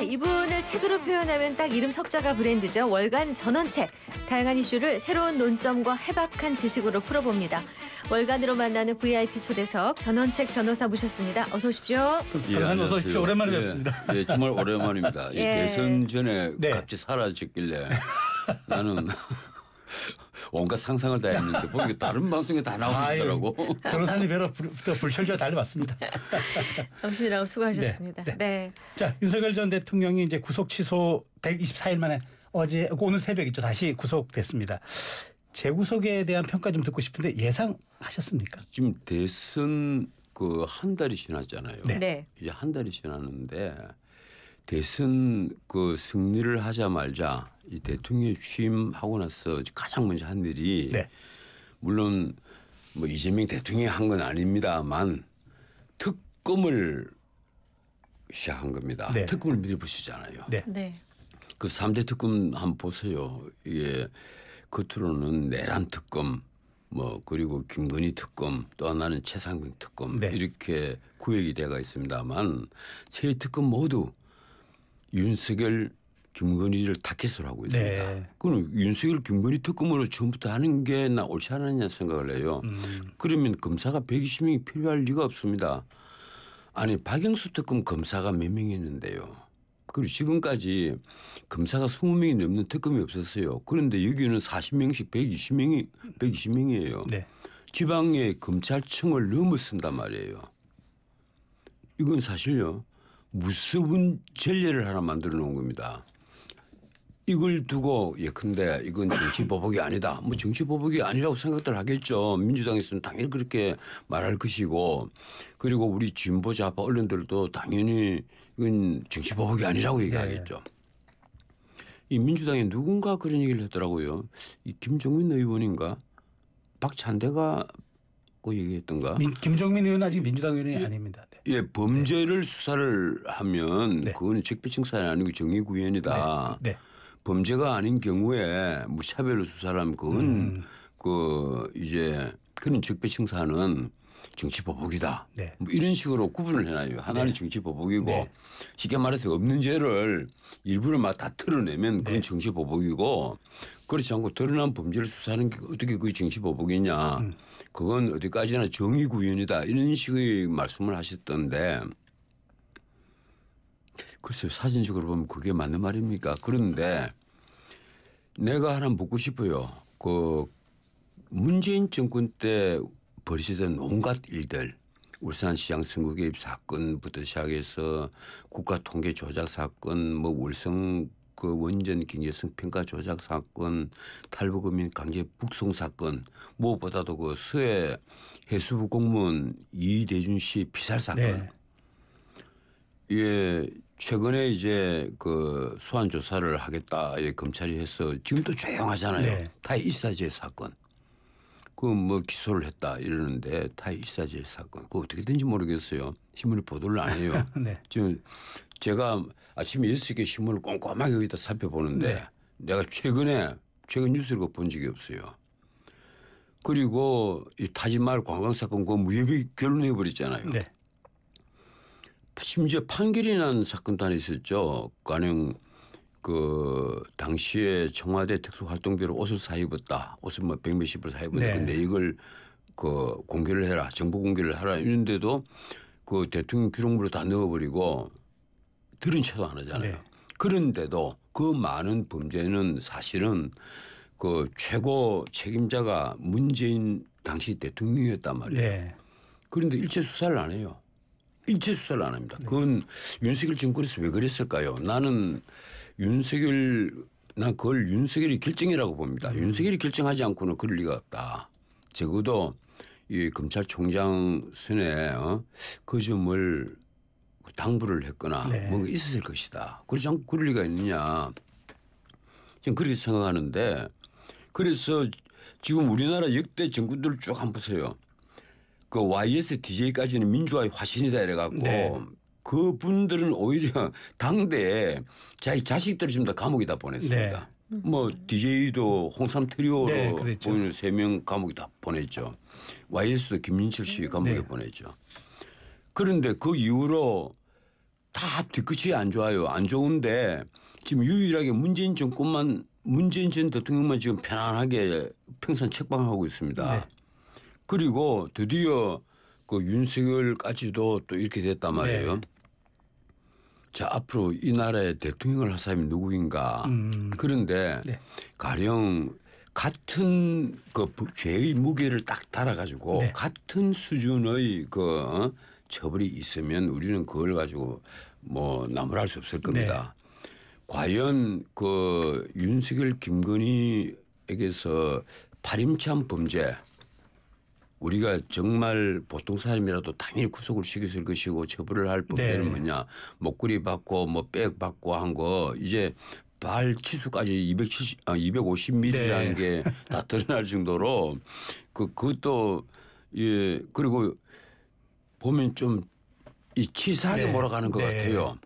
이분을 책으로 표현하면 딱 이름 석자가 브랜드죠. 월간 전원책. 다양한 이슈를 새로운 논점과 해박한 지식으로 풀어봅니다. 월간으로 만나는 VIP 초대석 전원책 변호사 모셨습니다. 어서 오십시오. 변호사님 어서 오십시오. 오랜만에 뵙습니다. 예, 정말 오랜만입니다. 이 대선 전에 같이 사라졌길래 나는 온갖 상상을 다 했는데 보니까 다른 방송에 다 나오고 있더라고. 변호사님 뵈러 불철주야 달려왔습니다. 정신이라고 수고하셨습니다. 네. 자, 윤석열 전 대통령이 이제 구속 취소 124일 만에 오늘 새벽이죠. 다시 구속됐습니다. 재구속에 대한 평가 좀 듣고 싶은데 예상하셨습니까? 지금 대선 한 달이 지났잖아요. 네. 이제 한 달이 지났는데 대선 승리를 하자마자 이 대통령이 취임하고 나서 가장 먼저 한 일이 물론 뭐 이재명 대통령이 한 건 아닙니다만 특검을 시작한 겁니다. 특검을 미리 부시잖아요. 그 3대 특검 한번 보세요. 이게 겉으로는 내란 특검 그리고 김건희 특검 또 하나는 최상병 특검 이렇게 구획이 되어 있습니다만 세 특검 모두 윤석열 김건희를 타켓으로 하고 있습니다. 그럼 윤석열 김건희 특검으로 처음부터 하는 게 나 옳지 않았냐 생각을 해요. 그러면 검사가 120명이 필요할 리가 없습니다. 아니 박영수 특검 검사가 몇 명이 있는데요. 그리고 지금까지 검사가 20명이 넘는 특검이 없었어요. 그런데 여기는 40명씩 120명이에요. 지방의 검찰청을 넘어선단 말이에요. 이건 사실요. 무서운 전례를 하나 만들어 놓은 겁니다. 이걸 두고 예컨대 이건 정치보복이 아니다. 뭐 정치보복이 아니라고 생각들 하겠죠. 민주당에서는 당연히 그렇게 말할 것이고 그리고 우리 진보 좌파 언론들도 당연히 이건 정치보복이 아니라고 얘기하겠죠. 이 민주당에 누군가 그런 얘기를 했더라고요. 이 김종민 의원인가 박찬대가 얘기했던가. 김종민 의원은 아직 민주당 의원이 아닙니다. 예, 범죄를 수사를 하면 그거는 적폐청산이 아니고 정의구현이다. 범죄가 아닌 경우에 무차별로 수사를 하면 그건 이제 그런 적폐청산은 정치보복이다. 뭐 이런 식으로 구분을 해놔요. 하나는 정치보복이고 쉽게 말해서 없는 죄를 일부러 막 다 털어내면 그건 정치보복이고 그렇지 않고 드러난 범죄를 수사하는 게 어떻게 그게 정치보복이냐. 그건 어디까지나 정의구현이다. 이런 식의 말씀을 하셨던데 글쎄요. 사진적으로 보면 그게 맞는 말입니까? 그런데 내가 하나 묻고 싶어요. 문재인 정권 때 벌어지던 온갖 일들 울산시장 선거 개입 사건부터 시작해서 국가통계 조작 사건 월성 원전 경제성 평가 조작 사건 탈북민 강제 북송 사건 무엇보다도 서해 해수부 공무원 이대준 씨 피살 사건 이게 최근에 이제 소환 조사를 하겠다 검찰이 해서 지금도 조용하잖아요. 타이 일사제 사건. 기소를 했다 이러는데 타이 일사제 사건. 그거 어떻게 된지 모르겠어요. 신문에 보도를 안 해요. 지금 제가 아침에 6개 신문을 꼼꼼하게 여기다 살펴보는데 내가 최근 뉴스를 본 적이 없어요. 그리고 이 타지마을 관광사건 그거 무혐의 결론해버렸잖아요. 심지어 판결이 난 사건도 하나 있었죠. 가령 당시에 청와대 특수활동비로 옷을 사 입었다. 옷을 백몇십 불 사 입었다. 근데 이걸 공개를 해라. 정보 공개를 하라. 이런데도 대통령 기록물을 다 넣어버리고 들은 채도 안 하잖아요. 그런데도 그 많은 범죄는 사실은 최고 책임자가 문재인 당시 대통령이었단 말이에요. 그런데 일체 수사를 안 해요. 일체 수사를 안 합니다. 그건 윤석열 정권에서 왜 그랬을까요? 나는 그걸 윤석열이 결정이라고 봅니다. 윤석열이 결정하지 않고는 그럴 리가 없다. 적어도 이 검찰총장 선에 그 점을 당부를 했거나 뭔가 있었을 것이다. 그렇지 않고 그럴 리가 있느냐. 저는 그렇게 생각하는데 그래서 지금 우리나라 역대 정권들을 쭉 한번 보세요. YSDJ까지는 민주화의 화신이다 이래갖고 그분들은 오히려 당대에 자기 자식들을 지금 다 감옥에다 보냈습니다. DJ도 홍삼 트리오로 보이는 3명 감옥에 다 보냈죠. YS도 김민철 씨 감옥에 보냈죠. 그런데 그 이후로 다 뒤끝이 안 좋아요. 안 좋은데 지금 유일하게 문재인 전 대통령만 지금 편안하게 평생 책방하고 있습니다. 네. 그리고 드디어 그 윤석열까지도 또 이렇게 됐단 말이에요. 네. 자, 앞으로 이 나라의 대통령을 할 사람이 누구인가. 그런데 네. 가령 같은 그 죄의 무게를 딱 달아가지고 네. 같은 수준의 그 처벌이 있으면 우리는 그걸 가지고 뭐 나무랄 수 없을 겁니다. 과연 그 윤석열 김건희에게서 파림참 범죄 우리가 정말 보통 사람이라도 당연히 구속을 시켰을 것이고 처벌을 할 범죄는 네. 뭐냐 목걸이 받고 뭐 백 받고 한 거 이제 발 치수까지 250mm라는 네. 게 다 드러날 정도로 그것도 예 그리고 보면 좀 이 치사하게 네. 몰아가는 것 네. 같아요.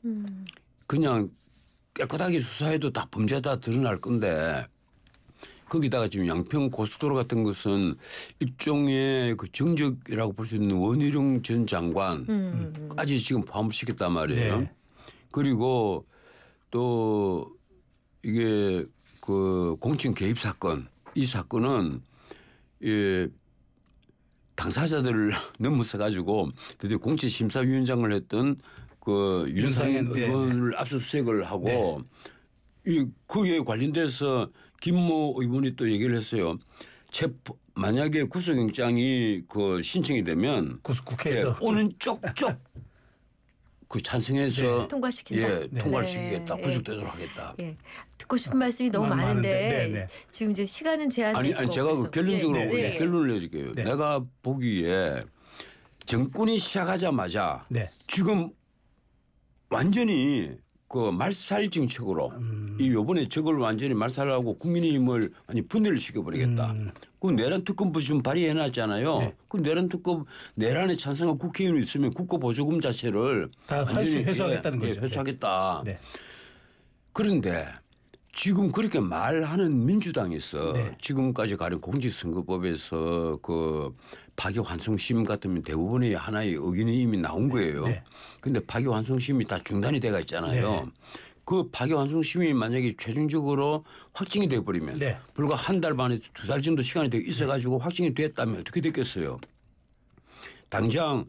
그냥 깨끗하게 수사해도 다 범죄다 드러날 건데 거기다가 지금 양평 고속도로 같은 것은 일종의 그 정적이라고 볼 수 있는 원희룡 전 장관까지 지금 포함을 시켰단 말이에요. 네. 그리고 또 이게 그 공천 개입 사건 이 사건은 예 당사자들을 넘어서 가지고 드디어 공천심사위원장을 했던 그 윤상현 네. 의원을 압수수색을 하고 이 그에 관련돼서 김모 의원이 또 얘기를 했어요. 만약에 구속영장이 그 신청이 되면 국회에서 오는 쪽쪽 그 찬성해서 통과시킨다. 예, 통과시키겠다. 네. 구속되도록 하겠다. 예. 듣고 싶은 말씀이 너무 많은데 네. 지금 이제 시간은 제한돼 아니 있고 제가 그 그래서- 결론적으로 네. 결론을 내릴게요. 네. 내가 보기에 정권이 시작하자마자 네. 지금 완전히 그 말살 정책으로 이 요번에 저걸 완전히 말살하고 국민의힘을 완전히 분해를 시켜버리겠다. 그 내란 특검부 지금 발의해놨잖아요. 네. 그 내란 특검 내란에 찬성한 국회의원이 있으면 국고보조금 자체를 다 완전히 회수하겠다는 거죠. 회수하겠다. 네. 그런데 지금 그렇게 말하는 민주당에서 네. 지금까지 가령 공직선거법에서 그 파기환송심 같으면 대부분의 하나의 의견이 이미 나온 거예요. 네. 그런데 파기환송심이 다 중단이 돼가 있잖아요. 네. 그 파기환송심이 만약에 최종적으로 확정이 돼버리면 네. 불과 한 달 반에서 2달 정도 시간이 있어가지고 확정이 됐다면 어떻게 됐겠어요. 당장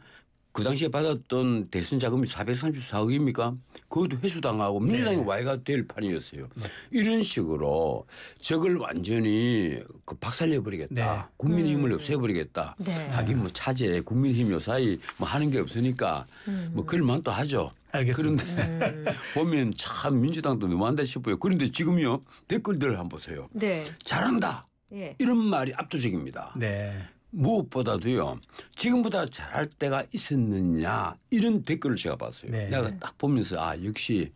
그 당시에 받았던 대선 자금이 434억입니까? 그것도 회수당하고 민주당이 와해가 될 판이었어요. 이런 식으로 저걸 완전히 그 박살내버리겠다. 네. 국민의힘을 없애버리겠다. 네. 하긴 뭐 차제 국민의힘 요사이 뭐 하는 게 없으니까 뭐 그럴만 또 하죠. 알겠습니다. 그런데 보면 참 민주당도 너무한다 싶어요. 그런데 지금요 댓글들을 한번 보세요. 네. 잘한다. 예. 이런 말이 압도적입니다. 네. 무엇보다도요. 지금보다 잘할 때가 있었느냐 이런 댓글을 제가 봤어요. 네. 내가 딱 보면서 아 역시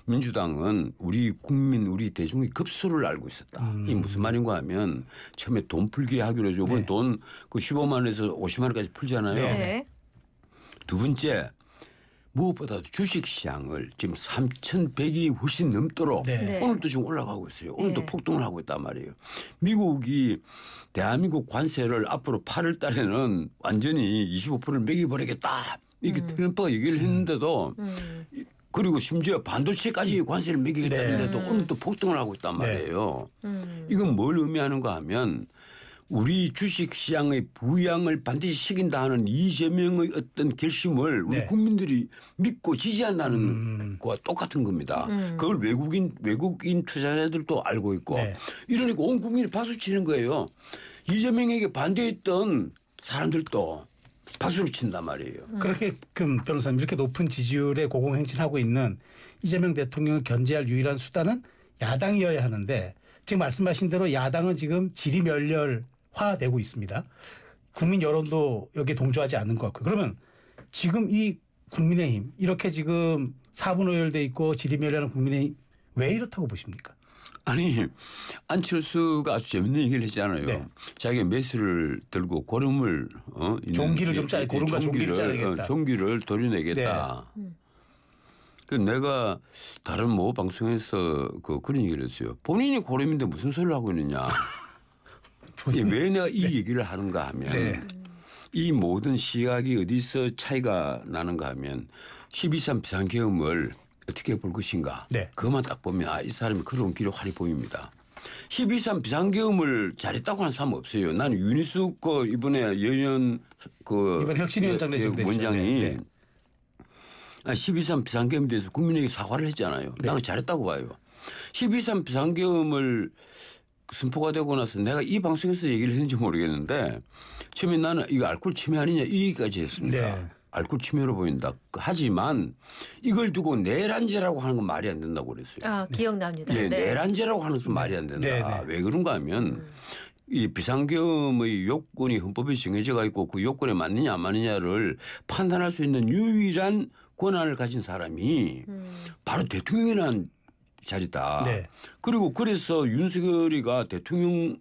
민주당은 우리 국민 우리 대중의 급소를 알고 있었다. 이게 무슨 말인가 하면 처음에 돈 풀기 하기로 해서 이번에 네. 돈 그 15만 원에서 50만 원까지 풀잖아요. 네. 네. 두 번째 무엇보다도 주식시장을 지금 3,100이 훨씬 넘도록 네. 네. 오늘도 지금 올라가고 있어요. 오늘도 네. 폭등을 하고 있단 말이에요. 미국이 대한민국 관세를 앞으로 8월 달에는 완전히 25%를 매겨버리겠다. 이렇게 트럼프가 얘기를 했는데도 그리고 심지어 반도체까지 관세를 매기겠다는데도 오늘도 폭등을 하고 있단 말이에요. 이건 뭘 의미하는가 하면 우리 주식시장의 부양을 반드시 시킨다 하는 이재명의 어떤 결심을 우리 네. 국민들이 믿고 지지한다는 거와 똑같은 겁니다. 그걸 외국인 투자자들도 알고 있고 네. 이러니까 온 국민이 박수 치는 거예요. 이재명에게 반대했던 사람들도 박수를 친단 말이에요. 그렇게 변호사님 이렇게 높은 지지율에 고공행진하고 있는 이재명 대통령을 견제할 유일한 수단은 야당이어야 하는데 지금 말씀하신 대로 야당은 지금 지리멸렬화되고 있습니다. 국민 여론도 여기에 동조하지 않는 것 같고요. 그러면 지금 이 국민의힘 이렇게 지금 사분오열돼 있고 지리멸렬한 국민의힘 왜 이렇다고 보십니까? 아니 안철수가 아주 재밌는 얘기를 했잖아요. 네. 자기가 메스를 들고 고름을 종기를 좀 짜야 고름과 종기를 짜야겠다. 종기를 도려내겠다. 그 내가 다른 모 방송에서 그런 얘기를 했어요. 본인이 고름인데 무슨 소리를 하고 있느냐. 왜 내가 이 얘기를 하는가 하면 이 모든 시각이 어디서 차이가 나는가 하면 12.3 비상계엄을 어떻게 볼 것인가. 네. 그것만 딱 보면 이 사람이 걸어온 길이 활이 보입니다. 12.3 비상계엄을 잘했다고 하는 사람 없어요. 나는 윤희숙 이번에 여연 이번 혁신위원장 내정됐죠. 원장이 네. 12.3 비상계엄에 대해서 국민에게 사과를 했잖아요. 네. 나는 잘했다고 봐요. 12.3 비상계엄을 선포가 되고 나서 내가 이 방송에서 얘기를 했는지 모르겠는데 처음에 나는 이거 알코올 침해 아니냐 이 얘기까지 했습니다. 네. 알코올 침해로 보인다. 하지만 이걸 두고 내란죄라고 하는 건 말이 안 된다고 그랬어요. 아, 기억납니다. 예, 네. 내란죄라고 하는 것은 말이 안 된다. 네, 네. 왜 그런가 하면 이 비상계엄의 요건이 헌법에 정해져가 있고 그 요건에 맞느냐 안 맞느냐를 판단할 수 있는 유일한 권한을 가진 사람이 바로 대통령이라는 자리다. 네. 그리고 그래서 윤석열이가 대통령의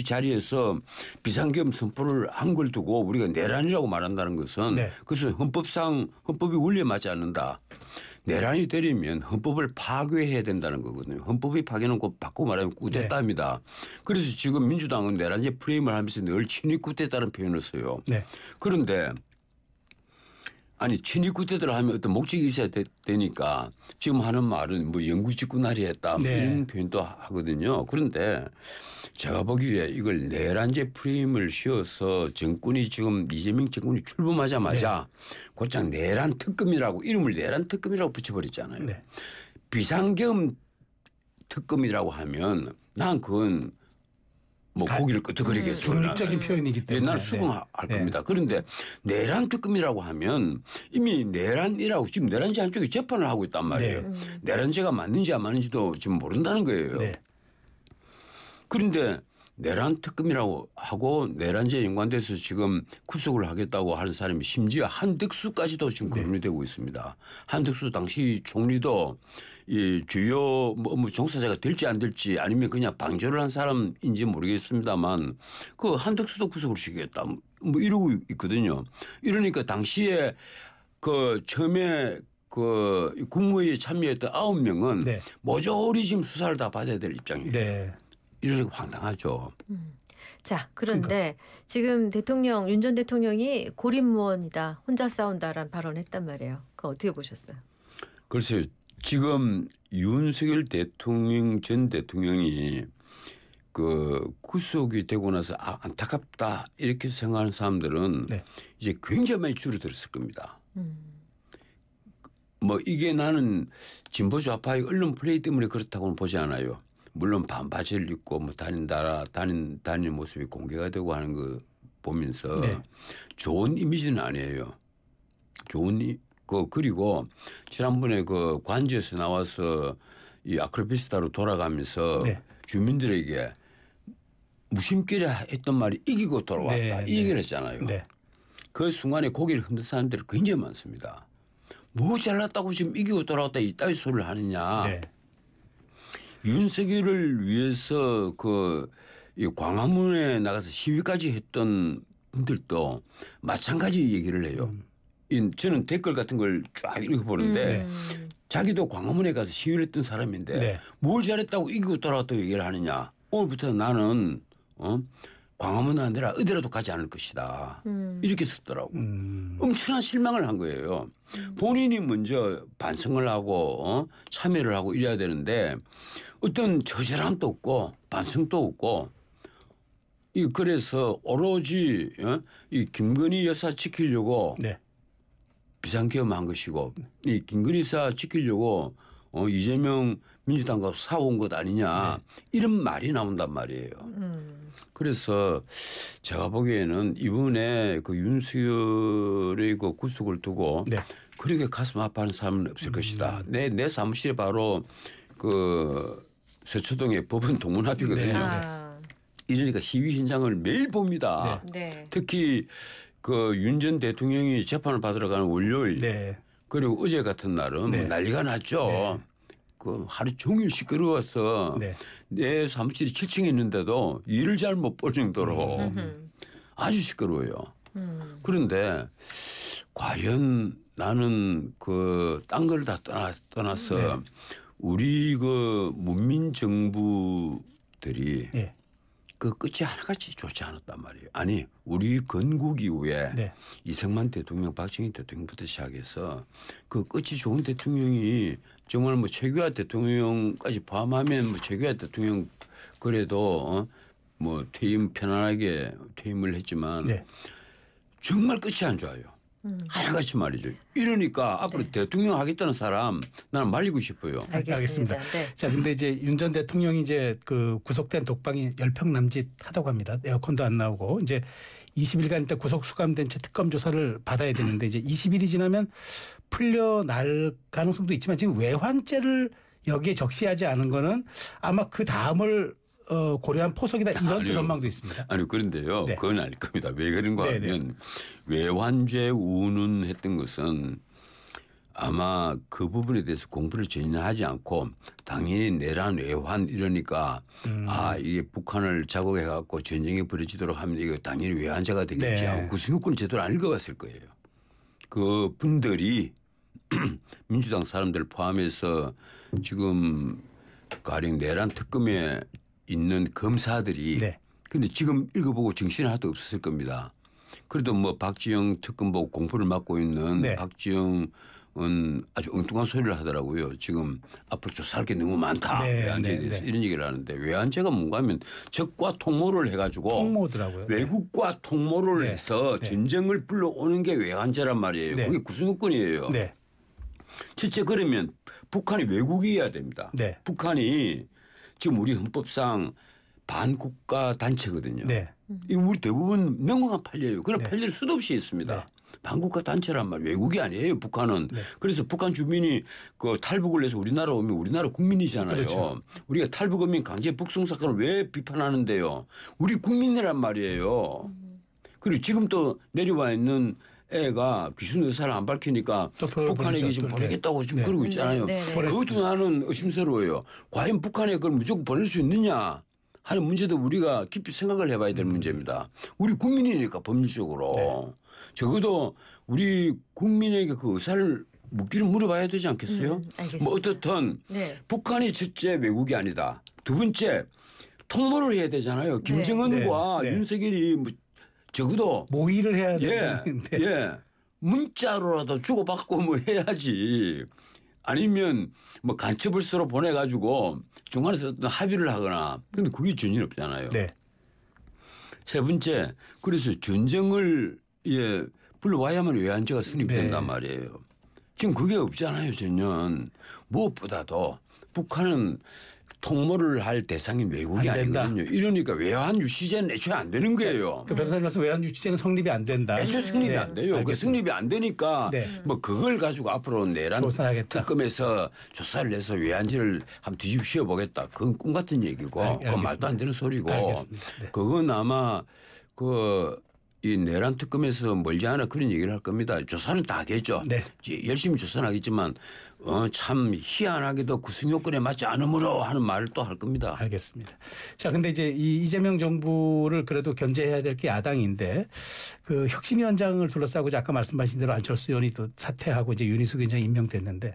자리에서 비상계엄 선포를 한 걸 두고 우리가 내란이라고 말한다는 것은 네. 그것은 헌법이 원리에 맞지 않는다. 내란이 되려면 헌법을 파괴해야 된다는 거거든요. 헌법이 파괴는 곧 바꾸고 말하면 쿠데타입니다. 그래서 지금 민주당은 내란제 프레임을 하면서 늘 친위 쿠데타라는 표현을 써요. 네. 그런데 아니 친위 쿠데타를 하면 어떤 목적이 있어야 되니까 지금 하는 말은 뭐 영구집권하려 했다 뭐 네. 이런 표현도 하거든요. 그런데 제가 보기에 이걸 내란제 프레임을 씌워서 정권이 지금 이재명 정권이 출범하자마자 곧장 내란 특검이라고 이름을 내란 특검이라고 붙여버렸잖아요. 네. 비상계엄 특검이라고 하면 난 그건 뭐 고기를 끄덕거리겠죠. 중립적인 표현이기 때문에. 나는 수긍할 네. 겁니다. 그런데 내란 특검이라고 하면 이미 내란이라고 지금 내란제 한쪽이 재판을 하고 있단 말이에요. 네. 내란제가 맞는지 안 맞는지도 지금 모른다는 거예요. 네. 그런데 내란 특검이라고 하고 내란제에 연관돼서 지금 구속을 하겠다고 하는 사람이 심지어 한덕수까지도 지금 거론이 되고 있습니다. 한덕수 당시 총리도 이 주요 뭐 종사자가 될지 안 될지 아니면 그냥 방조를 한 사람인지 모르겠습니다만 그 한덕수도 구속을 시키겠다 뭐 이러고 있거든요. 이러니까 당시에 그 처음에 그 국무회의에 참여했던 9명은 네. 모조리 지금 수사를 다 받아야 될 입장이에요. 네. 이러니까 황당하죠. 자, 그런데 지금 윤 전 대통령이 고립무원이다, 혼자 싸운다라는 발언했단 말이에요. 그거 어떻게 보셨어요? 글쎄요. 지금 윤석열 전 대통령이 그 구속이 되고 나서 안타깝다 이렇게 생각하는 사람들은 네. 이제 굉장히 많이 줄어들었을 겁니다. 뭐 이게 나는 진보 좌파의 언론 플레이 때문에 그렇다고는 보지 않아요. 물론 반바지를 입고 뭐 다니는 모습이 공개가 되고 하는 거 보면서 네. 좋은 이미지는 아니에요. 그리고 지난번에 그 관저에서 나와서 이 아크로비스타로 돌아가면서 네. 주민들에게 무심결에 했던 말이 이기고 돌아왔다. 네, 이 얘기를 했잖아요. 네. 그 순간에 고개를 흔든 사람들이 굉장히 많습니다. 뭐 잘났다고 지금 이기고 돌아왔다 이따위 소리를 하느냐. 네. 윤석열을 위해서 이 광화문에 나가서 시위까지 했던 분들도 마찬가지 얘기를 해요. 저는 댓글 같은 걸 쫙 읽어보는데 자기도 광화문에 가서 시위를 했던 사람인데 네. 뭘 잘했다고 이기고 돌아왔다고 얘기를 하느냐. 오늘부터 나는 광화문은 아니라 어디라도 가지 않을 것이다. 이렇게 썼더라고. 엄청난 실망을 한 거예요. 본인이 먼저 반성을 하고 참여를 하고 이래야 되는데 어떤 저질함도 없고 반성도 없고 그래서 오로지 이 김건희 여사 지키려고 네. 비상계엄한 것이고 이 김건희 여사 지키려고 이재명 민주당과 싸운 것 아니냐 이런 말이 나온단 말이에요. 그래서 제가 보기에는 이번에 그 윤석열의 그 구속을 두고 네. 그렇게 가슴 아파하는 사람은 없을 것이다. 내 사무실에 바로 그 서초동의 법원 동문 앞이거든요. 네. 이러니까 시위 현장을 매일 봅니다. 네. 특히 그 윤 전 대통령이 재판을 받으러 가는 월요일 네. 그리고 어제 같은 날은 네. 뭐 난리가 났죠. 네. 그 하루 종일 시끄러워서 네. 내 사무실이 7층에 있는데도 일을 잘 못 볼 정도로 아주 시끄러워요. 그런데 과연 나는 그 딴 걸 다 떠나서 우리 그 문민 정부들이 네. 그 끝이 하나같이 좋지 않았단 말이에요. 아니 우리 건국 이후에 네. 이승만 대통령, 박정희 대통령부터 시작해서 그 끝이 좋은 대통령이 정말 뭐 최규하 대통령까지 포함하면 뭐 최규하 대통령 그래도 뭐 퇴임 편안하게 퇴임을 했지만 네. 정말 끝이 안 좋아요. 하나같이 말이죠. 이러니까 앞으로 네. 대통령 하겠다는 사람 나는 말리고 싶어요. 알겠습니다. 네. 자, 근데 이제 윤 전 대통령이 이제 그 구속된 독방이 10평 남짓하다고 합니다. 에어컨도 안 나오고 이제 20일간 일단 구속 수감된 채 특검 조사를 받아야 되는데 이제 20일이 지나면 풀려날 가능성도 있지만 지금 외환죄를 여기에 적시하지 않은 거는 아마 그 다음을 고려한 포석이다 이런 또 아니요. 전망도 있습니다. 아니 그런데요. 네. 그건 아닐 겁니다. 왜 그런가 네, 네. 하면 외환죄 운운했던 것은 아마 그 부분에 대해서 공부를 전혀 하지 않고 당연히 내란 외환 이러니까 아 이게 북한을 자극해 갖고 전쟁이 벌어지도록 하면 이거 당연히 외환죄가 되겠지 네. 하고 구승유권 제대로 안 읽어봤을 거예요. 그 분들이 민주당 사람들 포함해서 지금 가령 내란 특검에 있는 검사들이 네. 근데 지금 읽어보고 정신이 하나도 없었을 겁니다. 그래도 뭐 박지영 특검 보고 공포를 맡고 있는 네. 박지영은 아주 엉뚱한 소리를 하더라고요. 지금 앞으로 조사할 게 너무 많다. 네, 외환죄에 네, 대해서 네. 이런 얘기를 하는데 외환죄가 뭔가 하면 적과 통모를 해가지고 통모더라고요. 네. 외국과 통모를 네. 해서 네. 전쟁을 불러오는 게 외환죄란 말이에요. 네. 그게 구승유권이에요. 네. 첫째 그러면 북한이 외국이어야 됩니다. 네. 북한이 지금 우리 헌법상 반국가 단체거든요. 네. 이 우리 대부분 명확한 판례예요. 그런 네. 판례를 수도 없이 있습니다. 네. 반국가 단체란 말 외국이 아니에요. 북한은. 네. 그래서 북한 주민이 그 탈북을 해서 우리나라 오면 우리나라 국민이잖아요. 그렇죠. 우리가 탈북어민 강제 북송 사건을 왜 비판하는데요. 우리 국민이란 말이에요. 그리고 지금 또 내려와 있는 애가 귀순 의사를 안 밝히니까 또 북한에게 보내죠. 지금 또, 보내겠다고 지금 네. 그러고 있잖아요. 네, 네, 네. 그것도 나는 의심스러워요. 과연 북한에 그걸 무조건 보낼 수 있느냐 하는 문제도 우리가 깊이 생각을 해봐야 될 문제입니다. 우리 국민이니까 법률적으로. 네. 적어도 우리 국민에게 그 의사를 묻기를 물어봐야 되지 않겠어요? 알겠습니다. 뭐 어떻든 네. 북한이 첫째 외국이 아니다. 두 번째 통모를 해야 되잖아요. 김정은과 네. 네. 윤석열이 뭐 적어도 모의를 해야 예, 되는데. 예. 문자로라도 주고받고 뭐 해야지. 아니면 뭐 간첩을 서로 보내가지고 중간에서 어떤 합의를 하거나. 근데 그게 전혀 없잖아요. 네. 세 번째, 그래서 전쟁을 예, 불러와야만 외환죄가 성립된단 네. 말이에요. 지금 그게 없잖아요, 전혀. 무엇보다도 북한은 통모를 할 대상이 외국이 안 된다. 아니거든요. 이러니까 외환 유치제는 애초에 안 되는 거예요. 그 변호사님 말씀 외환 유치제는 성립이 안 된다. 애초에 성립이 네. 안 돼요. 그 알겠습니다. 성립이 안 되니까 네. 뭐 그걸 가지고 앞으로 내란 조사하겠다. 특검에서 조사를 해서 외환죄를 한번 뒤집어 보겠다. 그건 꿈 같은 얘기고 그건 알겠습니다. 말도 안 되는 소리고 알겠습니다. 네. 그건 아마 이 내란 특검에서 멀지 않아 그런 얘기를 할 겁니다. 조사는 다 하겠죠. 네. 열심히 조사는 하겠지만 참 희한하게도 구승요건에 맞지 않으므로 하는 말을 또 할 겁니다. 알겠습니다. 자, 근데 이제 이 이재명 정부를 그래도 견제해야 될 게 야당인데 그 혁신위원장을 둘러싸고 아까 말씀하신 대로 안철수 의원이 또 사퇴하고 이제 윤희숙 위원장이 임명됐는데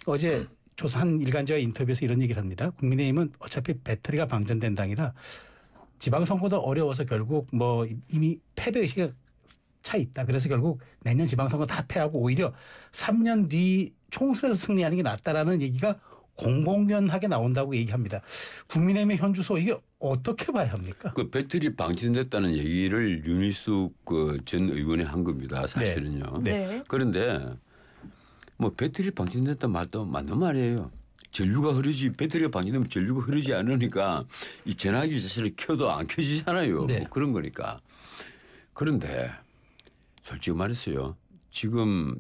어제 조선 일간지와 인터뷰에서 이런 얘기를 합니다. 국민의힘은 어차피 배터리가 방전된 당이라 지방선거도 어려워서 결국 뭐 이미 패배 의식이 차 있다. 그래서 결국 내년 지방선거 다 패하고 오히려 3년 뒤 총선에서 승리하는 게 낫다라는 얘기가 공공연하게 나온다고 얘기합니다. 국민의힘의 현주소 이게 어떻게 봐야 합니까? 그 배터리 방진됐다는 얘기를 윤희숙 전 의원이 한 겁니다. 사실은요. 네. 그런데 뭐 배터리 방진됐다 말도 맞는 말이에요. 전류가 흐르지 배터리가 방진되면 전류가 흐르지 않으니까 이 전화기 자체를 켜도 안 켜지잖아요. 네. 뭐 그런 거니까. 그런데 솔직히 말했어요. 지금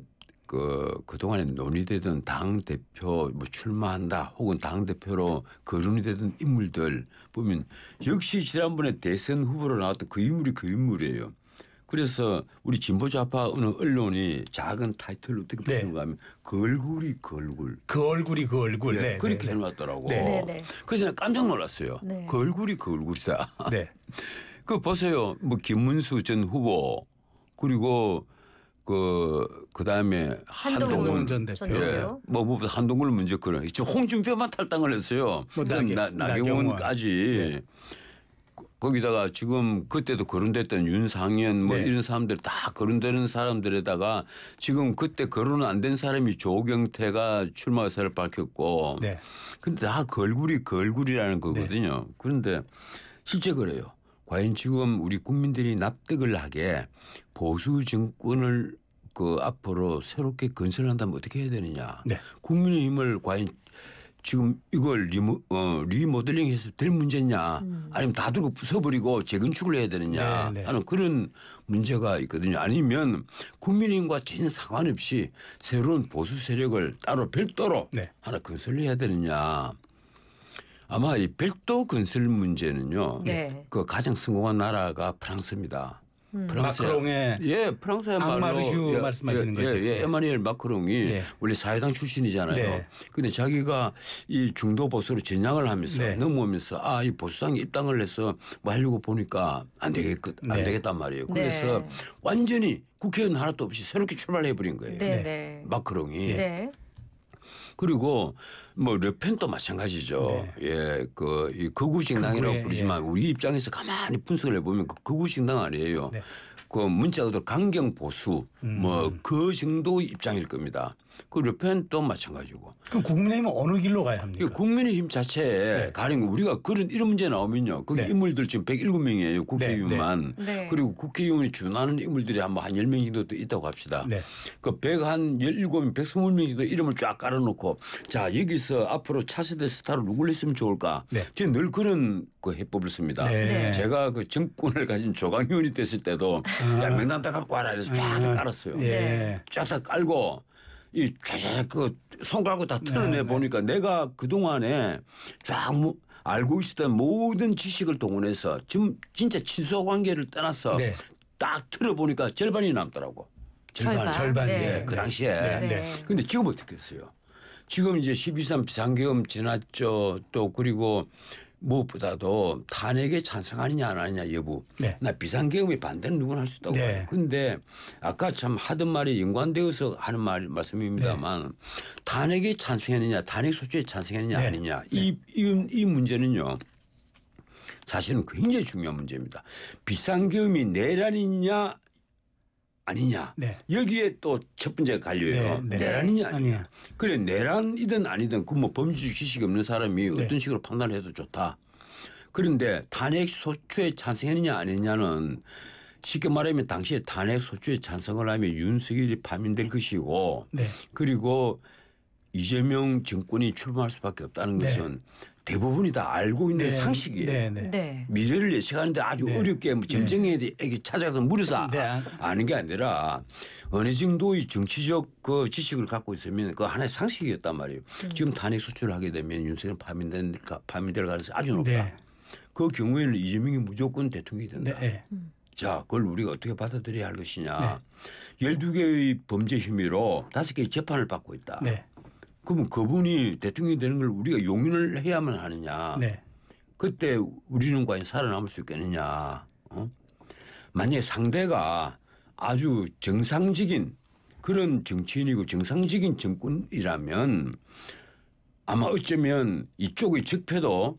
그동안에 논의되던 당대표 뭐 출마한다 혹은 당대표로 거론이 되던 인물들 보면 역시 지난번에 대선 후보로 나왔던 그 인물이 그 인물이에요. 그래서 우리 진보좌파 어느 언론이 작은 타이틀로 어떻게 네. 붙이는가 하면 그 얼굴이 그 얼굴. 그 얼굴이 그 얼굴. 예, 네, 그렇게 네, 해놨더라고. 네. 네, 네. 그래서 내가 깜짝 놀랐어요. 네. 그 얼굴이 그 얼굴이다. 네. 그 보세요. 뭐 김문수 전 후보 그리고 그다음에 한동훈 전 대표. 예. 뭐 무엇보다 한동훈을 먼저 지금 홍준표만 탈당을 했어요. 뭐 나경원. 나경원까지. 네. 거기다가 지금 그때도 거론됐던 윤상현 뭐 네. 이런 사람들 다 거론되는 사람들에다가 지금 그때 거론 안 된 사람이 조경태가 출마 의사를 밝혔고 네. 근데 다 걸굴이라는 거거든요. 그런데 실제 그래요. 과연 지금 우리 국민들이 납득을 하게 보수 정권을 그 앞으로 새롭게 건설한다면 어떻게 해야 되느냐. 네. 국민의힘을 과연 지금 이걸 리모델링해서 될 문제냐 아니면 다 두고 부숴버리고 재건축을 해야 되느냐 네, 네. 하는 그런 문제가 있거든요. 아니면 국민의힘과 전혀 상관없이 새로운 보수 세력을 따로 별도로 네. 하나 건설해야 되느냐. 아마 이 별도 건설 문제는요. 네. 그 가장 성공한 나라가 프랑스입니다. 마크롱의 프랑스의 말로 앙마르슈 말씀하시는 거죠. 에마뉘엘 마크롱이 예. 원래 사회당 출신이잖아요. 네. 근데 자기가 이 중도 보수로 전향을 하면서 네. 넘어오면서 이 보수당에 입당을 해서 뭐 하려고 보니까 안 네. 되겠단 말이에요. 그래서 네. 완전히 국회의원 하나도 없이 새롭게 출발해 버린 거예요. 네. 네. 마크롱이. 네. 그리고 뭐 르펜도 마찬가지죠. 네. 예, 이 극우 정당이라고 극우의, 부르지만 우리 입장에서 가만히 분석을 해보면 그 극우 정당 아니에요. 네. 그 문자 그대로 강경 보수 뭐 그 정도 입장일 겁니다. 그 르펜도 마찬가지고. 그럼 국민의힘은 어느 길로 가야 합니까? 국민의힘 자체에 네. 가령 우리가 이런 문제 나오면요. 거기 네. 인물들 지금 107명이에요. 국회의원만. 네. 네. 그리고 국회의원이 준하는 인물들이 한 10명 정도 또 있다고 합시다. 네. 그 117명, 120명 정도 이름을 쫙 깔아놓고 자 여기서 앞으로 차세대 스타로 누굴 했으면 좋을까. 네. 저는 늘 그런 그 해법을 씁니다. 네. 제가 그 정권을 가진 조강의원이 됐을 때도 야 명단 다 갖고 와라 이래서 쫙 깔았어요. 예. 쫙 다 깔고 이 쫙 그 손가락으로 다 털어내 보니까 내가 그 동안에 쫙 알고 있었던 모든 지식을 동원해서 지금 진짜 친소 관계를 떠나서 네. 딱 틀어보니까 절반이 남더라고. 절반. 네. 예, 그 당시에. 네. 네. 근데 지금 어떻게 했어요? 지금 이제 12.3 비상계엄 지났죠. 또 그리고 무엇보다도 탄핵에 찬성하느냐 안 하느냐 여부. 네. 나 비상계엄에 반대는 누구나 할 수 있다고 네. 봐요. 그런데 아까 참 하던 말이 연관되어서 하는 말씀입니다만 탄핵에 찬성했느냐 탄핵 소추에 찬성했느냐 네. 아니냐 이 문제는요. 사실은 굉장히 중요한 문제입니다. 비상계엄이 내란이냐 아니냐. 네. 여기에 또 첫 번째가 갈려요. 네. 내란이냐 아니냐. 아니야. 그래 내란이든 아니든 그 뭐 범죄적 지식이 없는 사람이 네. 어떤 식으로 판단을 해도 좋다. 그런데 탄핵 소추에 찬성했느냐 아니냐는 쉽게 말하면 당시에 탄핵 소추에 찬성을 하면 윤석열이 파면될 것이고 네. 그리고 이재명 정권이 출범할 수밖에 없다는 네. 것은 대부분이 다 알고 있는 네. 상식이에요. 네. 네. 네. 미래를 예측하는데 아주 네. 어렵게 점쟁이에게 찾아가서 물어서 네. 아는 게 아니라 어느 정도의 정치적 그 지식을 갖고 있으면 그 하나의 상식이었단 말이에요. 지금 탄핵 소추를 하게 되면 윤석열 파면될 가능성이 아주 높다. 네. 그 경우에는 이재명이 무조건 대통령이 된다. 네. 자, 그걸 우리가 어떻게 받아들여야 할 것이냐. 12개의 범죄 혐의로 5개의 재판을 받고 있다. 네. 그러면 그분이 대통령이 되는 걸 우리가 용인을 해야만 하느냐. 네. 그때 우리는 과연 살아남을 수 있겠느냐. 만약에 상대가 아주 정상적인 그런 정치인이고 정상적인 정권이라면 아마 어쩌면 이쪽의 적폐도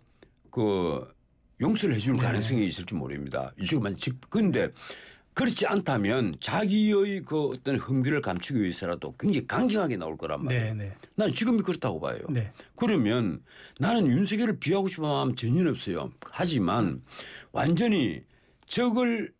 그 용서를 해줄 가능성이 있을지 모릅니다. 이쪽만 그런데 그렇지 않다면 자기의 그 어떤 흠기를 감추기 위해서라도 굉장히 강경하게 나올 거란 말이에요. 네. 난 지금이 그렇다고 봐요. 네. 그러면 나는 윤석열을 비하고 싶은 마음 전혀 없어요. 하지만 완전히 적을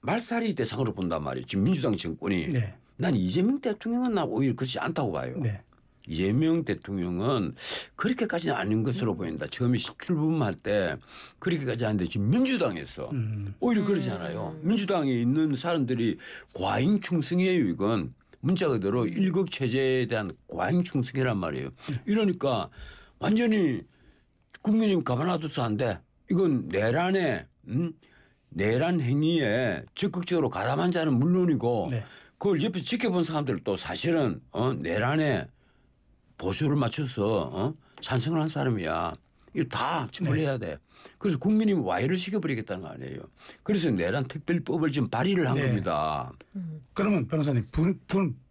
말살이 대상으로 본단 말이에요. 지금 민주당 정권이. 네. 난 이재명 대통령은 나 오히려 그렇지 않다고 봐요. 네. 이재명 대통령은 그렇게까지는 아닌 것으로 보인다. 처음에 출범할 때 그렇게까지 하는데 지금 민주당에서 오히려 그러잖아요. 민주당에 있는 사람들이 과잉 충성이에요. 이건 문자 그대로 일극 체제에 대한 과잉 충성이란 말이에요. 이러니까 완전히 국민님 가만 놔둬서 안 돼. 이건 내란에 내란 행위에 적극적으로 가담한 자는 물론이고 네. 그걸 옆에서 지켜본 사람들도 사실은 내란에 보수를 맞춰서 찬성을 한 사람이야. 이거 다 처벌해야 돼. 그래서 국민이 와해를 시켜버리겠다는 거 아니에요. 그래서 내란 특별법을 지금 발의를 한 네. 겁니다. 그러면 변호사님,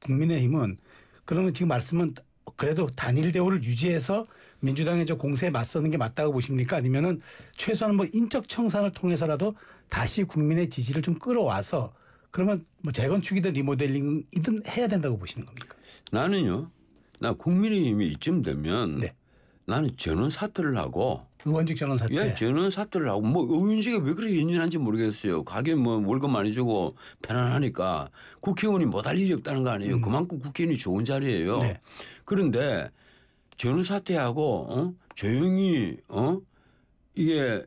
국민의힘은 그러면 지금 말씀은 그래도 단일 대우를 유지해서 민주당의 저 공세에 맞서는 게 맞다고 보십니까? 아니면은 최소한 뭐 인적 청산을 통해서라도 다시 국민의 지지를 좀 끌어와서 그러면 뭐 재건축이든 리모델링이든 해야 된다고 보시는 겁니까? 나는요. 나 국민의힘이 이쯤 되면 네. 나는 전원 사퇴를 하고 의원직 전원 사퇴. 예, 전원 사퇴를 하고 뭐 의원직이 왜 그렇게 연연한지 모르겠어요. 가게 뭐 월급 많이 주고 편안하니까 국회의원이 못할 일이 없다는 거 아니에요. 그만큼 국회의원이 좋은 자리예요. 네. 그런데 전원 사퇴하고 조용히 이게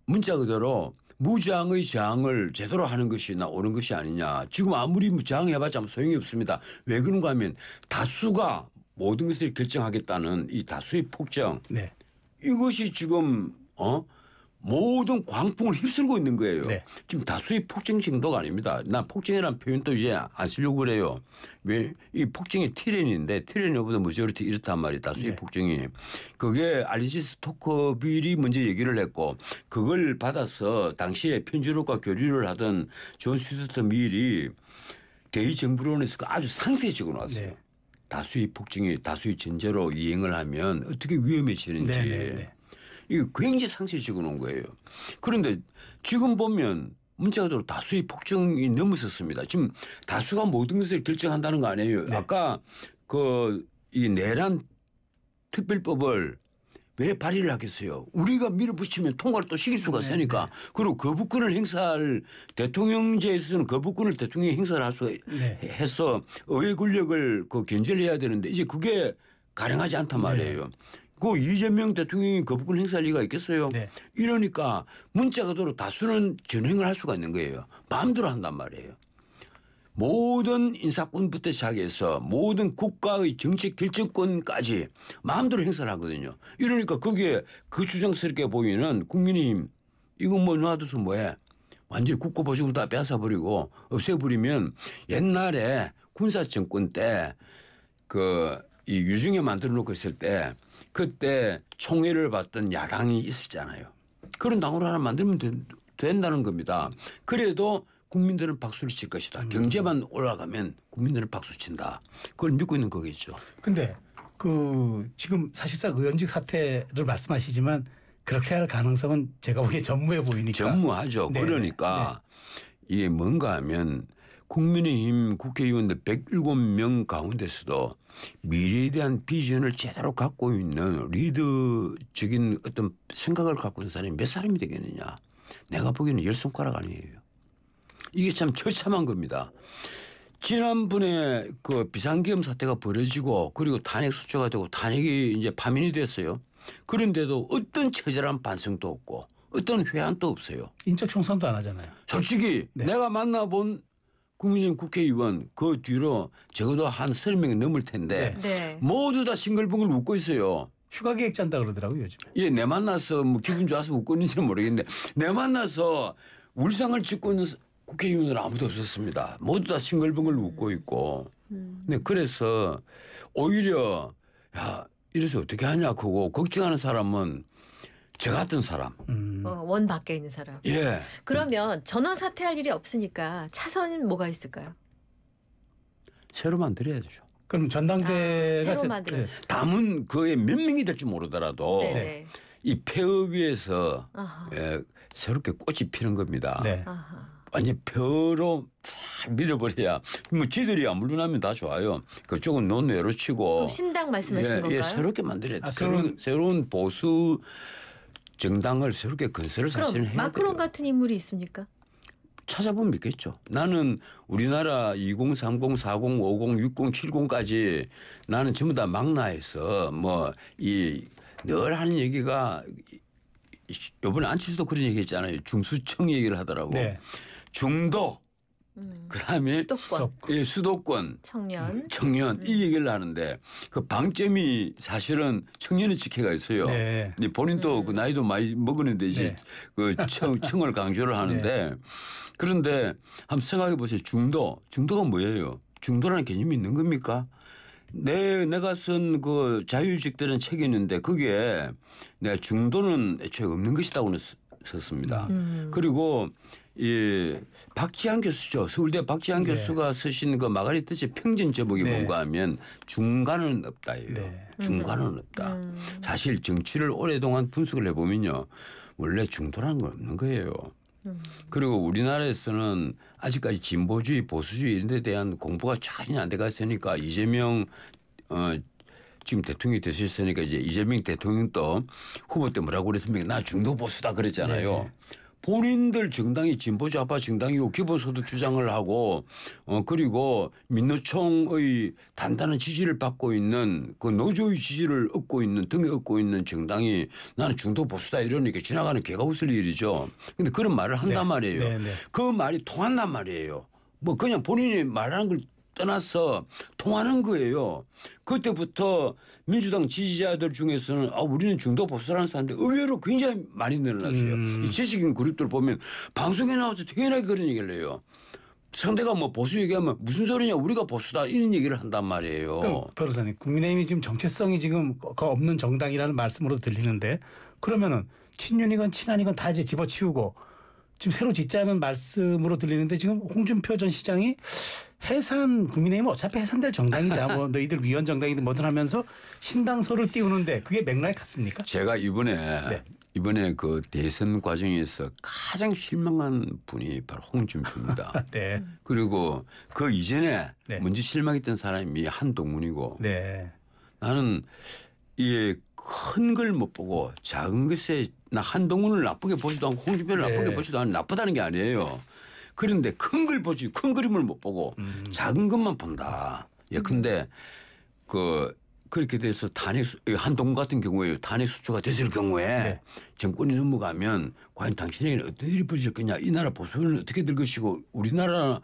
문자 그대로 무장의 저항을 제대로 하는 것이 나 옳은 것이 아니냐. 지금 아무리 저항해봤자 소용이 없습니다. 왜 그런가 하면 다수가 모든 것을 결정하겠다는 이 다수의 폭정. 네. 이것이 지금 모든 광풍을 휩쓸고 있는 거예요. 네. 지금 다수의 폭정 정도가 아닙니다. 나 폭정이라는 표현도 이제 안 쓰려고 그래요. 왜 이 폭정이 티렌인데 티렌보다 머저리티 이렇단 말이에요. 다수의 네. 폭정이. 그게 알리시스 토커빌이 먼저 얘기를 했고 그걸 받아서 당시에 편지록과 교류를 하던 존 스튜어트 밀이 대의정부론에서 아주 상세적으로 나왔어요. 네. 다수의 폭정이 다수의 전제로 이행을 하면 어떻게 위험해지는지. 네, 네, 네. 이거 굉장히 상세히 적어놓은 거예요. 그런데 지금 보면 문자 그대로 다수의 폭정이 넘어섰습니다. 지금 다수가 모든 것을 결정한다는 거 아니에요. 네. 아까 이 내란 특별법을 왜 발의를 하겠어요? 우리가 밀어붙이면 통과를 또 시킬 수가 있으니까. 그리고 거부권을 행사할 대통령제에서는 거부권을 대통령이 행사를 할 수가 해서 의회 권력을 견제해야 되는데 이제 그게 가능하지 않단 말이에요. 그 이재명 대통령이 거부권 행사할 리가 있겠어요? 네. 이러니까 문자 그대로 다수는 전횡을 할 수가 있는 거예요. 마음대로 한단 말이에요. 모든 인사권부터 시작해서 모든 국가의 정책 결정권까지 마음대로 행사를 하거든요. 이러니까 거기에 그 주장스럽게 보이는 국민의힘 이거 뭐 놔둬서 뭐해. 완전히 국고보증을 다 뺏어버리고 없애버리면 옛날에 군사정권 때 이 유중에 만들어 놓고 있을 때 그때 총회를 받던 야당이 있었잖아요. 그런 당으로 하나 만들면 된다는 겁니다. 그래도 국민들은 박수를 칠 것이다. 경제만 올라가면 국민들은 박수 친다. 그걸 믿고 있는 거겠죠. 근데 지금 사실상 의원직 사퇴를 말씀하시지만 그렇게 할 가능성은 제가 보기에 전무해 보이니까. 전무하죠. 네. 그러니까 이게 뭔가 하면 국민의힘 국회의원들 107명 가운데서도 미래에 대한 비전을 제대로 갖고 있는 리더적인 어떤 생각을 갖고 있는 사람이 몇 사람이 되겠느냐. 내가 보기에는 10손가락 아니에요. 이게 참 처참한 겁니다. 지난번에 그 비상계엄 사태가 벌어지고 그리고 탄핵 수초가 되고 탄핵이 이제 파면이 됐어요. 그런데도 어떤 처절한 반성도 없고 어떤 회한도 없어요. 인적 청산도 안 하잖아요. 솔직히 내가 만나본 국민의힘 국회의원 그 뒤로 적어도 한 30명이 넘을 텐데 네. 모두 다 싱글벙글 웃고 있어요. 휴가 계획 짠다 그러더라고요 요즘에. 예, 내 만나서 뭐 기분 좋아서 웃고 있는지는 모르겠는데 내 만나서 울상을 찍고 있는 국회의원들은 아무도 없었습니다. 모두 다 싱글벙글 웃고 있고. 네, 그래서 오히려 야 이래서 어떻게 하냐 그거 걱정하는 사람은 저 같은 사람. 원 밖에 있는 사람. 예. 그러면 전원 사퇴할 일이 없으니까 차선은 뭐가 있을까요? 새로 만들어야죠. 그럼 전당대회가 새로 만들어요. 담은 그에 몇 명이 될지 모르더라도 네. 이 폐허 위에서 아하. 새롭게 꽃이 피는 겁니다. 네. 아하. 완전 벼로 싹 밀어버려야 뭐 지들이 안 물러나면 다 좋아요. 그쪽은 논외로 치고. 그럼 신당 말씀하시는 건가요? 새롭게 만들어야 돼. 그럼 새로운 보수 정당을 새롭게 건설을 사실은 그럼 해야 마크론 돼요. 같은 인물이 있습니까? 찾아보면 믿겠죠. 나는 우리나라 20, 30, 40, 50, 60, 70까지 나는 전부 다 망라해서 늘 하는 얘기가 이번에 안철수도 그런 얘기했잖아요. 중수청 얘기를 하더라고. 네. 중도 그다음에 수도권, 예, 수도권 청년. 청년 이 얘기를 하는데 그 방점이 사실은 청년의 직회가 있어요. 네. 근데 본인도 그 나이도 많이 먹었는데 이제 네. 그 청을 강조를 하는데 그런데 한번 생각해 보세요. 중도가 뭐예요? 중도라는 개념이 있는 겁니까? 내가 쓴 그 자유직들은 책이 있는데 그게 내가 중도는 애초에 없는 것이라고는 썼습니다. 그리고 이 박지한 교수죠. 서울대 박지한 교수가 쓰신 그 마가리트의 평전 제목이 뭔가 하면 중간은 없다예요. 중간은 없다. 사실 정치를 오랫동안 분석을 해보면요. 원래 중도라는 건 없는 거예요. 그리고 우리나라에서는 아직까지 진보주의 보수주의 이런 데 대한 공부가 전혀 안 돼가 있으니까 이재명 지금 대통령이 되셨으니까 이제 이재명 대통령도 후보 때 뭐라고 그랬습니까? 나 중도 보수다 그랬잖아요. 본인들 정당이 진보좌파 정당이고 기본소득 주장을 하고 그리고 민노총의 단단한 지지를 받고 있는 그 노조의 지지를 얻고 있는 등에 얻고 있는 정당이 나는 중도 보수다 이러니까 지나가는 개가 웃을 일이죠. 그런데 그런 말을 한단 말이에요. 그 말이 통한단 말이에요. 뭐 그냥 본인이 말하는 걸 떠나서 통하는 거예요. 그때부터 민주당 지지자들 중에서는 우리는 중도 보수라는 사람들이 의외로 굉장히 많이 늘어났어요. 이 지식인 그룹들 보면 방송에 나와서 당연하게 그런 얘기를 해요. 상대가 뭐 보수 얘기하면 무슨 소리냐 우리가 보수다 이런 얘기를 한단 말이에요. 그럼 변호사님 국민의힘이 지금 정체성이 지금 없는 정당이라는 말씀으로 들리는데 그러면은 친윤이건 친한이건 다 이제 집어치우고 지금 새로 짓자는 말씀으로 들리는데 지금 홍준표 전 시장이 해산 국민의힘은 어차피 해산될 정당이다. 뭐 너희들 위원 정당이든 뭐든 하면서 신당서를 띄우는데 그게 맥락이 같습니까? 제가 이번에 그 대선 과정에서 가장 실망한 분이 바로 홍준표입니다. 네. 그리고 그 이전에 먼저 실망했던 사람이 한동훈이고 나는 이게 큰 걸 못 보고 작은 것에 나 한동훈을 나쁘게 보지도 않고 홍준표를 나쁘게 보지도 않고 나쁘다는 게 아니에요. 그런데 큰 걸 보지 큰 그림을 못 보고 작은 것만 본다. 예컨대 그렇게 돼서 한동훈 같은 경우에 탄핵 수초가 됐을 경우에 정권이 넘어가면 과연 당신에게는 어떤 일이 벌어질 거냐. 이 나라 보수는 어떻게 될 것이고 우리나라는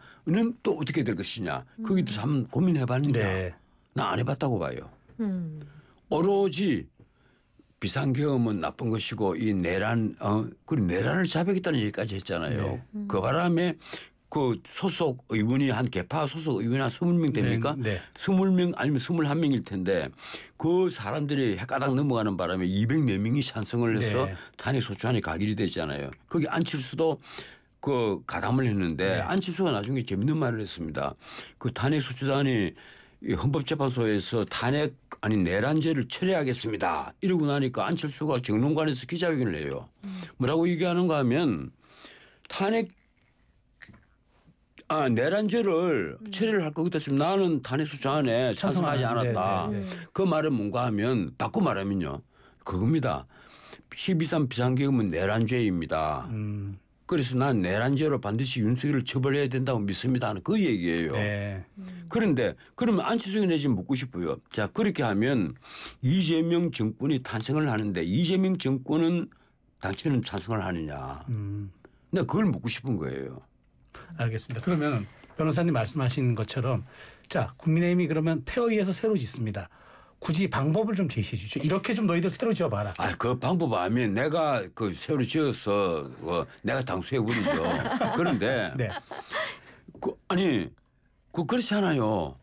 또 어떻게 될 것이냐. 거기도 한번 고민해 봤는데 나 안 해봤다고 봐요. 오로지 비상계엄은 나쁜 것이고 이 내란 그리고 내란을 잡아야겠다는 얘기까지 했잖아요. 그 바람에 그 소속 의원이 한 개파 소속 의원이 한 20명 됩니까? 20명 아니면 21명일 텐데 그 사람들이 헷가닥 넘어가는 바람에 204명이 찬성을 해서 탄핵 소추안이 가결이 됐잖아요. 거기 안칠수도 그 가담을 했는데 안칠수가 나중에 재밌는 말을 했습니다. 그 탄핵 소추안이 헌법재판소에서 내란죄를 철회하겠습니다. 이러고 나니까 안철수가 정론관에서 기자회견을 해요. 뭐라고 얘기하는가 하면 내란죄를 처리를 할 것 같았으면 나는 탄핵 소추안에 찬성하지 않았다. 그 말은 뭔가 하면 바꿔 말하면요. 그겁니다. 12.3 비상계엄은 내란죄입니다. 그래서 난 내란죄로 반드시 윤석열을 처벌해야 된다고 믿습니다 하는 그 얘기예요. 그런데 그러면 안철수가 내지 묻고 싶어요. 자 그렇게 하면 이재명 정권이 탄생을 하는데 이재명 정권은 당신은 찬성을 하느냐. 내가 그걸 묻고 싶은 거예요. 알겠습니다. 그러면 변호사님 말씀하신 것처럼 자 국민의힘이 그러면 폐허위에서 새로 짓습니다. 굳이 방법을 좀 제시해 주죠. 이렇게 좀 너희들 새로 지어봐라. 그 방법 하면 내가 그 새로 지어서 내가 당수해버리죠. 그런데 그렇지 않아요.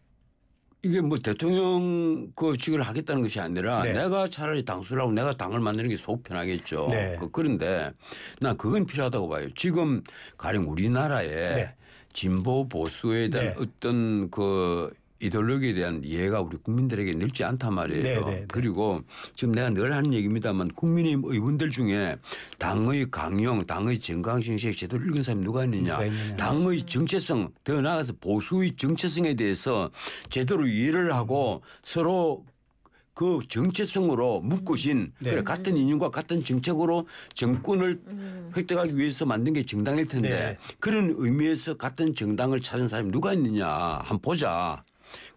이게 뭐 대통령 그 직을 하겠다는 것이 아니라 내가 차라리 당수를 하고 내가 당을 만드는 게 속 편하겠죠. 그런데 난 그건 필요하다고 봐요. 지금 가령 우리나라에 진보 보수에 대한 어떤 그 이데올로기에 대한 이해가 우리 국민들에게 넓지 않단 말이에요. 그리고 지금 내가 늘 하는 얘기입니다만 국민의힘 의원들 중에 당의 강령, 당의 정강정책 제대로 읽은 사람이 누가 있느냐. 당의 정체성, 더 나아가서 보수의 정체성에 대해서 제대로 이해를 하고 서로 그 정체성으로 묶어진 같은 이념과 같은 정책으로 정권을 획득하기 위해서 만든 게 정당일 텐데 그런 의미에서 같은 정당을 찾은 사람이 누가 있느냐 한번 보자.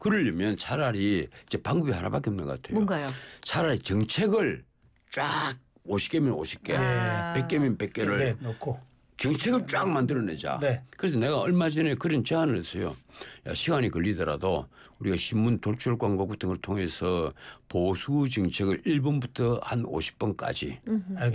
그러려면 차라리 이제 방법이 하나밖에 없는 것 같아요. 뭔가요? 차라리 정책을 쫙 50개면 50개, 100개면 100개를 놓고 정책을 쫙 만들어내자. 그래서 내가 얼마 전에 그런 제안을 했어요. 야, 시간이 걸리더라도 우리가 신문 돌출 광고 같은 걸 통해서 보수 정책을 1번부터 한 50번까지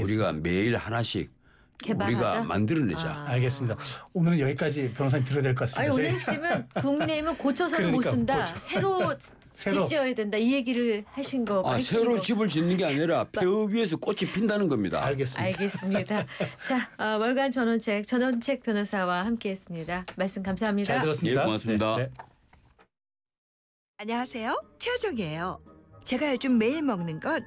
우리가 매일 하나씩 개발하자? 우리가 만들어내자. 아. 알겠습니다. 오늘은 여기까지 변호사님 들어야 될 것 같습니다. 아니, 오늘 저희- 핵심은 국민의힘은 고쳐서는 못 그러니까, 쓴다. 새로 집 지어야 된다. 이 얘기를 하신 거. 새로 집을 짓는 게 아니라 뼈 위에서 꽃이 핀다는 겁니다. 알겠습니다. 알겠습니다. 자, 월간 전원책 변호사와 함께했습니다. 말씀 감사합니다. 잘 들었습니다. 예, 고맙습니다. 안녕하세요. 최하정이에요. 제가 요즘 매일 먹는 건